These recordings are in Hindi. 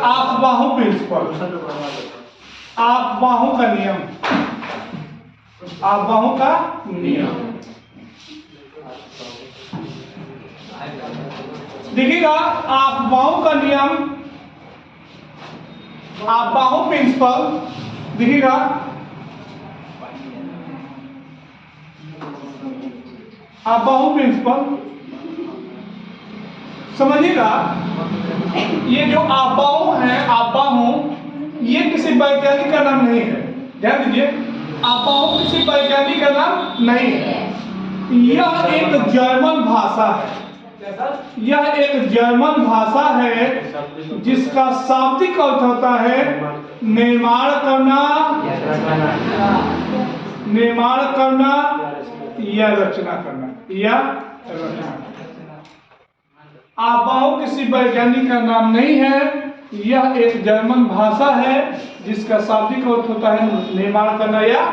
आपबाहु प्रिंसिपल, आपबाहु का नियम, आपबाहु का नियम। देखिएगा आपबाहु का नियम, आपबाहु प्रिंसिपल, देखिएगा आपबाहु प्रिंसिपल समझिएगा। ये जो आपबाहु है, आपबाहु ये किसी वैज्ञानिक का नाम नहीं है, ध्यान दीजिए। आपबाहु किसी वैज्ञानिक का नाम नहीं है, यह एक जर्मन भाषा है। यह एक जर्मन भाषा है जिसका शाब्दिक अर्थ होता है निर्माण करना, निर्माण करना या रचना करना, या रचना करना। आपबाहु किसी वैज्ञानिक का नाम नहीं है, यह एक जर्मन भाषा है जिसका शाब्दिक अर्थ होता है निर्माण करना या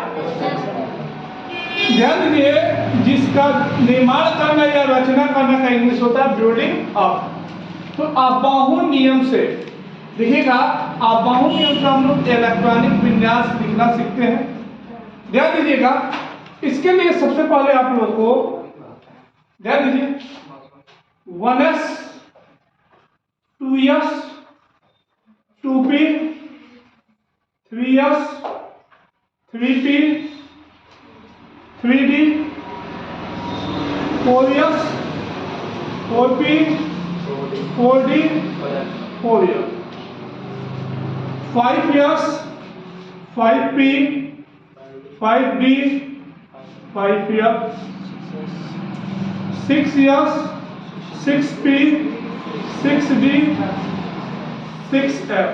ध्यान दीजिए, जिसका निर्माण करना या रचना करना का इंग्लिश होता है बिल्डिंग अप। तो आपबाहु नियम से देखिएगा, आपबाहु नियम से हम लोग इलेक्ट्रॉनिक विन्यास लिखना सीखते हैं। ध्यान दीजिएगा, इसके लिए सबसे पहले आप लोग को ध्यान दीजिए 1s 2s 2p 3s 3p 3d 4s 4p 4d 4s 5s 5p 5d 5f 6s 6p 6d 6f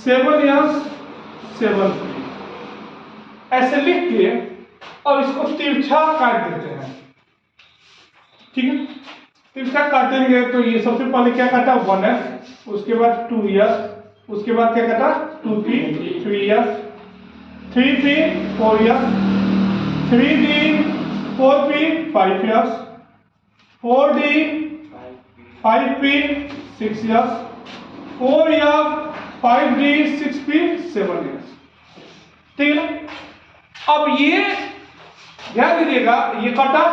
7s 7p ऐसे लिख के और इसको तिरछा काट देते हैं। ठीक है, तिरछा काटेंगे तो ये सबसे पहले क्या काटा 1s, उसके बाद 2s, उसके बाद क्या काटा 2p 3s 3p 4s 3d 4p 5s 4d 5p 6s 4s 5d 6p 7s। ठीक है, अब ये ध्यान दीजिएगा, ये कटा।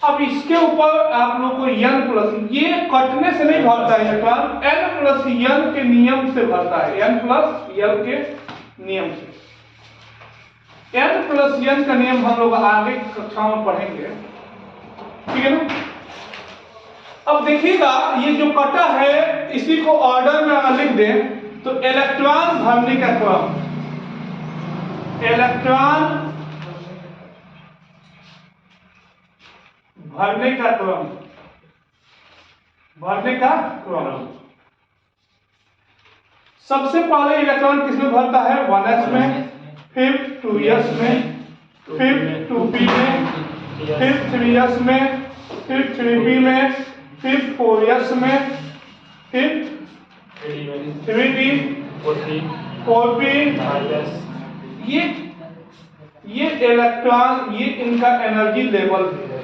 अब इसके ऊपर आप लोग को n प्लस, ये कटने से नहीं भरता है इलेक्ट्रॉन, n प्लस n के नियम से भरता है, n प्लस n के नियम से। n प्लस n का नियम हम लोग आगे कक्षा में पढ़ेंगे, ठीक है ना। अब देखिएगा, ये जो कटा है इसी को ऑर्डर में अगर लिख दें तो इलेक्ट्रॉन भरने का क्रम, इलेक्ट्रॉन भरने का क्रम, भरने का क्रम। सबसे पहले इलेक्ट्रॉन किसमें भरता है 1s में, फिर 2s में, फिर 2p में, फिर 3s में, फिर 3p में, फिर 4s में, फिर 3d 4p। ये इलेक्ट्रॉन, ये इनका एनर्जी लेवल है,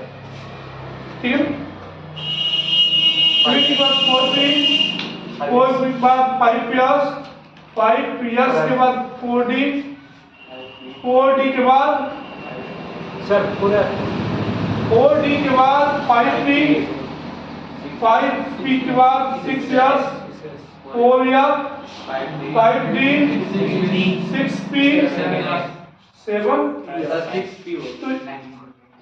ठीक है। फिर के बाद 4p, 4p के बाद 5s, 5s के बाद 4d, 4d के बाद सर पूरा 4d के बाद 5p, 5p के बाद 6s, 4s, 5d, 6p, 7,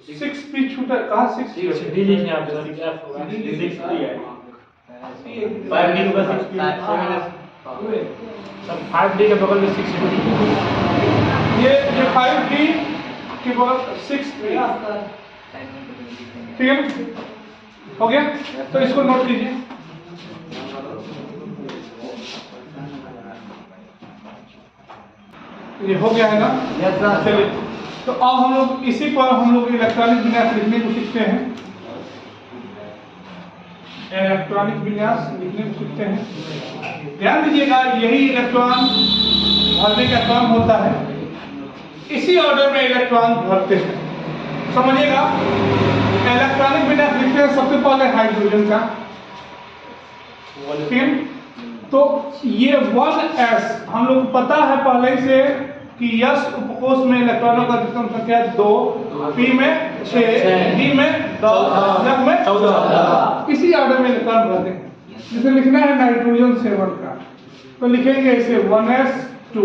6p छूटा कहाँ 6p लिखने आप सर क्या होगा 6p है 5d के बाद 6p सब 5d के बगल में 6p ये 5d के बाद 6p, ठीक है, हो गया। तो इसको नोट कीजिए। ये हो गया है ना। चलिए, तो अब हम लोग इसी पर हम लोग इलेक्ट्रॉनिक विन्यास लिखने को सीखते हैं, इलेक्ट्रॉनिक विन्यास लिखने को सीखते हैं। ध्यान दीजिएगा, यही इलेक्ट्रॉन भरने का क्रम होता है, इसी ऑर्डर में इलेक्ट्रॉन भरते हैं। समझिएगा, इलेक्ट्रॉनिक विन्यास लिखते हैं सबसे पहले हाइड्रोजन का, फिर तो ये 1s हम लोग को पता है पहले से कि यस उपकोष में इलेक्ट्रॉनों का अधिकतम संख्या 2, पी में 6, डी में 10, एफ में 14। इसी ऑर्डर में इलेक्ट्रॉन भरते हैं। जैसे लिखना है नाइट्रोजन 7 का, तो लिखेंगे इसे 1s2,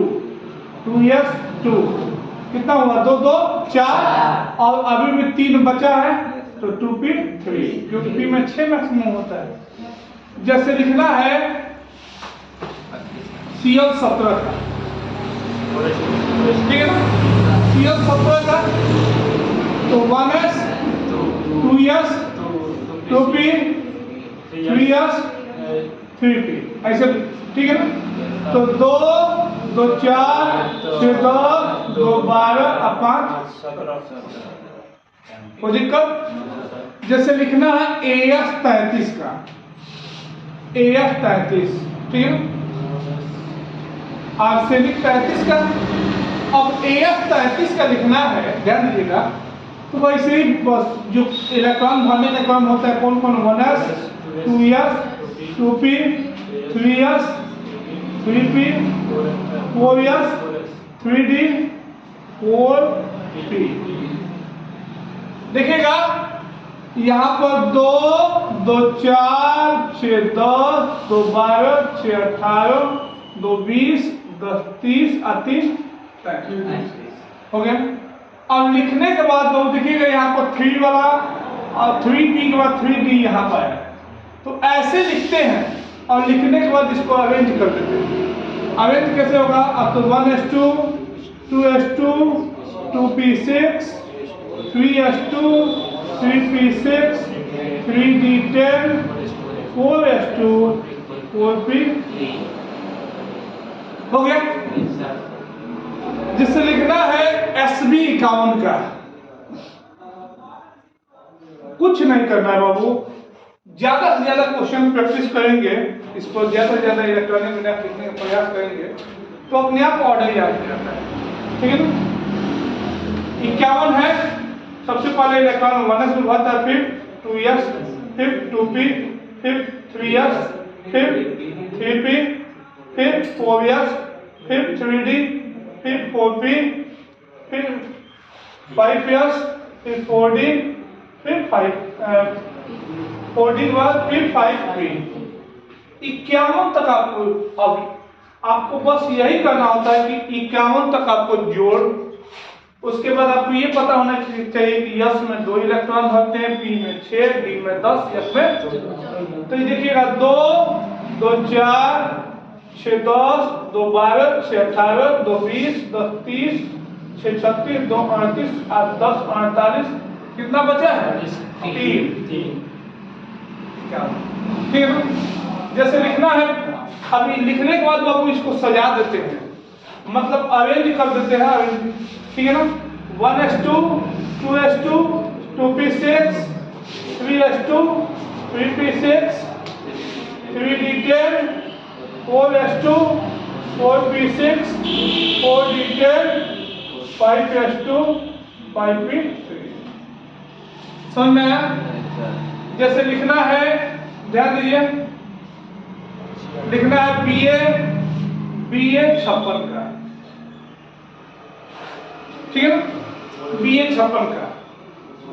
2s2, कितना हुआ 2 2 4, और अभी भी 3 बचा है तो 2p3, क्योंकि p में 6 मैक्सिमम होता है। जैसे लिखना है Cl17 का, ठीक है ना, Cl17 का, तो 1s 2s 2p 3s 3p, ऐसे, ठीक है ना। तो 2 2 4 6 10 2 12 और 5 कोई दिक्कत। जैसे लिखना है AF33 का, AF33, ठीक है ना, आर्सेनिक 33 का। अब AF33 का लिखना है, ध्यान दीजिएगा, तो वैसे ही बस जो इलेक्ट्रॉन भरने का क्रम होता है कौन कौन, 1s 2s 2p 3s 3p 4s 3d 4p। देखिएगा यहाँ पर 2 2 4 6 10 2 12 6 18 2 20 10 30 और 3 35 हो गया। अब लिखने के बाद तो देखिएगा यहाँ पर 3 वाला और 3p के बाद 3d यहाँ पर है, तो ऐसे लिखते हैं और लिखने के बाद इसको अरेंज कर देते हैं। अरेंज कैसे होगा, अब तो 1s2 2s2 2p6 3s2 3p6 3d10 4s2 4p हो गया। जिससे लिखना है Sb51 का, कुछ नहीं करना है बाबू, ज्यादा से ज्यादा क्वेश्चन प्रैक्टिस करेंगे, इस पर ज्यादा से ज्यादा इलेक्ट्रॉनिक मीडिया लिखने का प्रयास करेंगे तो अपने आप ऑर्डर याद हो जाता है, ठीक है ना। 51 है, सबसे पहले इलेक्ट्रॉन 1s में भरता है, फिर 2s, फिर 2p, फिर 3s, फिर 3p, फिर 4s, फिर 3d, फिर 4p, फिर 5s, फिर 4d, फिर 4d के बाद फिर 5p। 51 तक आपको, अब आपको बस यही करना होता है कि 51 तक आपको जोड़, उसके बाद आपको ये पता होना चाहिए कि यस में 2 इलेक्ट्रॉन भरते हैं, पी में 6, डी में 10, एफ में, तो ये देखिएगा 2 2 4 6 10 2 12 6 18 2 20 10 30 6 36 2 38 8 10 48, कितना बचा है 3, ठीक है ना। जैसे लिखना है, अभी लिखने के बाद बाबू इसको सजा देते हैं, मतलब अरेंज कर देते हैं, अरेंज, ठीक है ना। 1s2 2s2 2p6 3s2 3p6 3d10 4s2 4p6 4d10 5s2 5p3, समझ में आया। जैसे लिखना है, ध्यान दीजिए, लिखना है BA56 का, ठीक है ना, BA56 का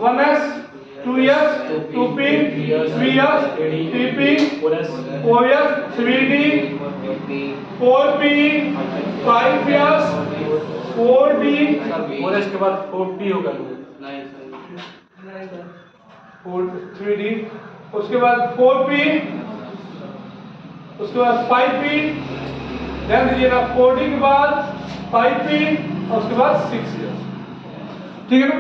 1s 2s 2p 3s 3p 4s 3d 4p 5s 4d 4s के बाद 4p होगा, 3d, उसके बाद 4p, उसके बाद 5p, ध्यान दीजिएगा 4d के बाद 5p और उसके बाद 6s, ठीक है ना।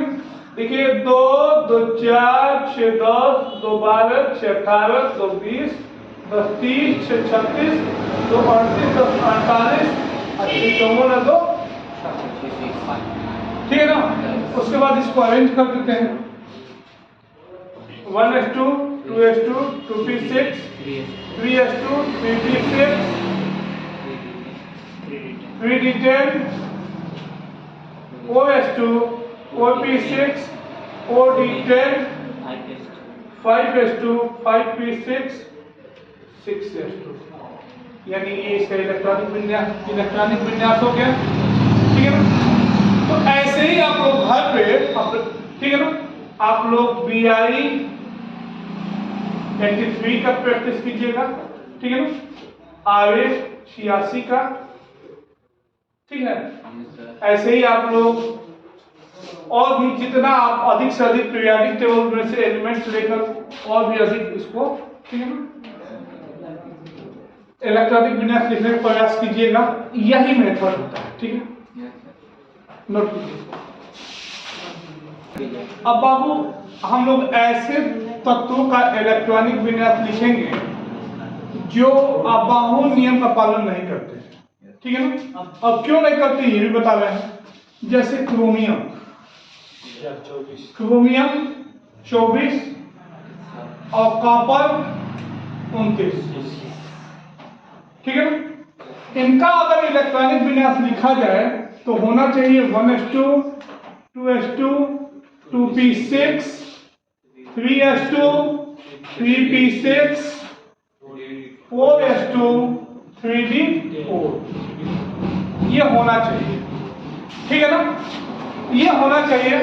देखिए 2 2 4 6 10 2 12 6 18 2 20 10 30 6 36 2 38 10 48 54 2, ठीक है ना। उसके बाद इसको अरेंज कर देते हैं, 1s2 2s2 2p6 3s2 3p6 3d10 4s2 4p6 4d10 5s2 5p6 6s2, यानी ये इसका इलेक्ट्रॉनिक विन्यास हो गया, ठीक है ना। तो ऐसे ही आप लोग घर पे, ठीक है ना, आप लोग BI 83 का प्रैक्टिस कीजिएगा, ठीक है ना, आवेश 86 का, ठीक है। ऐसे ही आप लोग और भी जितना आप अधिक से अधिक पीरियोडिक टेबल में से एलिमेंट्स लेकर और भी अधिक इसको, ठीक है ना, इलेक्ट्रॉनिक विन्यास लिखने का प्रयास कीजिएगा। यही मेथड होता है, ठीक है, नोट कीजिए। अब बाबू हम लोग ऐसे तत्वों का इलेक्ट्रॉनिक विन्यास लिखेंगे जो अबाहु नियम का पालन नहीं करते, ठीक है ना। अब क्यों नहीं करते ये भी बता रहे हैं। जैसे क्रोमियम 24 और कॉपर 29, ठीक है ना। इनका अगर इलेक्ट्रॉनिक विन्यास लिखा जाए तो होना चाहिए 1s2 2s2 2p6 3s2 3p6 4s2 3d4, ये होना चाहिए, ठीक है ना, ये होना चाहिए।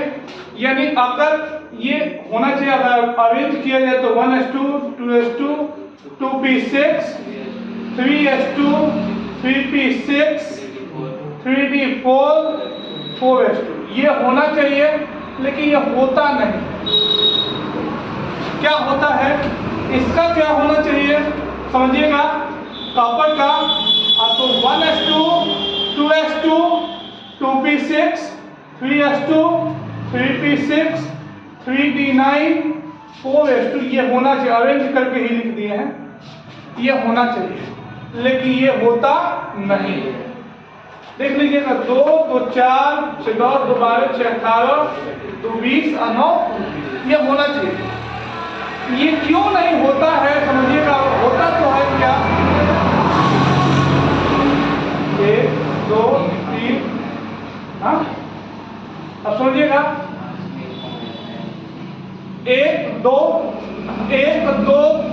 यानी अगर ये होना चाहिए, अगर अरेंज किया जाए तो 1s2 2s2 2p6 3s2 3p6 3d4 4s2, ये होना चाहिए, लेकिन ये होता नहीं। क्या होता है इसका, क्या होना चाहिए समझिएगा। कॉपर का तो 1s2 2s2 2p6 3s2 3p6 3d9 4s2, ये होना चाहिए। अरेंज करके ही लिख दिए हैं, ये होना चाहिए, लेकिन ये होता नहीं है। देख लीजिएगा 2 2 4 6 10 2 12 6 18 2 20 और 9, ये होना चाहिए। ये क्यों नहीं होता है समझिएगा। होता तो है क्या, 1 2 3, हाँ अब समझिएगा 1 2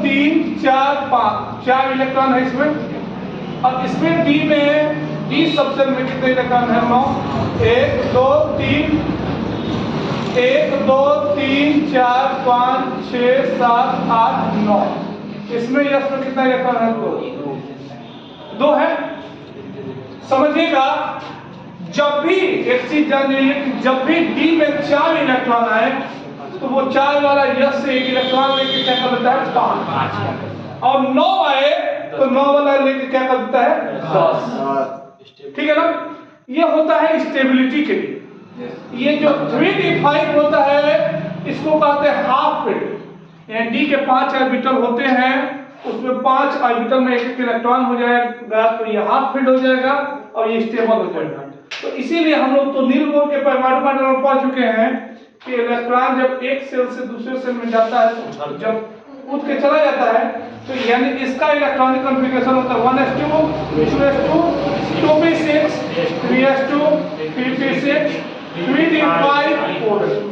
3 4 5, 4 इलेक्ट्रॉन है इसमें। अब इसमें डी में डी सबसेल में कितने इलेक्ट्रॉन है, 9। 1 2 3 1 2 3 4 5 6 7 8 9, इसमें यस में कितना इलेक्ट्रॉन है, 2 है। समझिएगा जब भी एक चीज जान जाइए कि जब भी डी में 4 इलेक्ट्रॉन आए तो वो 4 वाला यस से 1 इलेक्ट्रॉन लेके क्या कर देता है, 5, और 9 आए तो 9 वाला लेके क्या कर देता है, 10, ठीक है ना। ये होता है स्टेबिलिटी के लिए। ये जो 3d5 होता है इसको कहते हैं हाफ फील्ड। यानी डी के 5 ऑर्बिटल होते हैं, उसमें 5 ऑर्बिटल में एक इलेक्ट्रॉन हो जाएगा तो ये हाफ फील्ड हो जाएगा और ये स्टेबल हो जाएगा। तो इसीलिए हम लोग तो नील बोर के परमाणु मॉडल में पढ़ चुके हैं कि इलेक्ट्रॉन जब एक सेल से दूसरे सेल में जाता है तो जब कूद के चला जाता है तो यानी इसका इलेक्ट्रॉनिक कॉन्फ़िगरेशन होता है 1s2 2s2 2p6 3s2 3p6 3d5 4s2।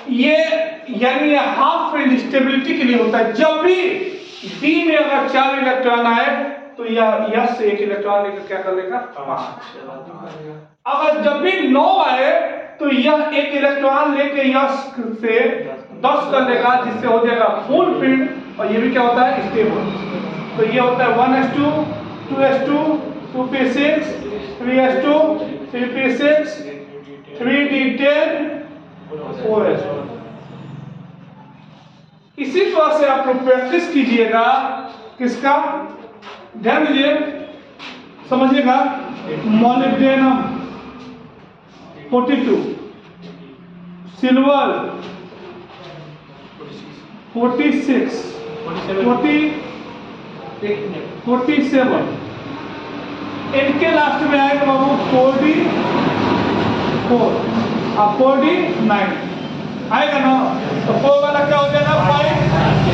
ये यानी हाफ फील्ड स्टेबिलिटी के लिए होता है। जब भी डी में अगर 4 इलेक्ट्रॉन आए तो यह यस से 1 इलेक्ट्रॉन लेकर क्या कर लेगा, 5। अगर जब भी 9 आए तो यह 1 इलेक्ट्रॉन लेके यस से 10 कर लेगा, जिससे हो जाएगा फुल फील्ड, और ये भी क्या होता है, स्टेबल। तो ये होता है 1s2 2s2 2p6 3s2 3p6 3d10 4s2। इसी तरह से आप लोग प्रैक्टिस कीजिएगा, किसका, ध्यान दीजिए समझिएगा। मॉलिब्डेनम 42, सिल्वर 46 47, इनके लास्ट में आएगा बाबू 4d4 और 4d9 आएगा ना। तो 4 वाला क्या हो जाएगा, 5,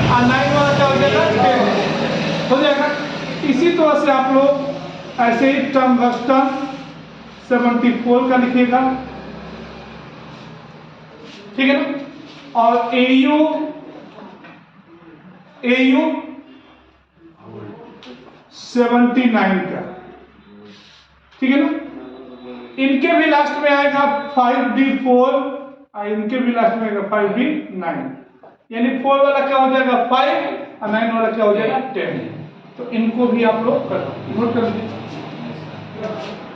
और 9 वाला क्या हो जाएगा, 10 हो जाएगा। इसी तरह से आप लोग ऐसे ही टंगस्टन 74 का लिखिएगा, ठीक है ना। और AU AU 79 का, ठीक है ना। इनके भी लास्ट में आएगा 5D4 और इनके भी लास्ट में आएगा 5D9, यानी 4 वाला क्या हो जाएगा 5 और 9 वाला क्या हो जाएगा 10। तो इनको भी आप लोग नोट कर लीजिए।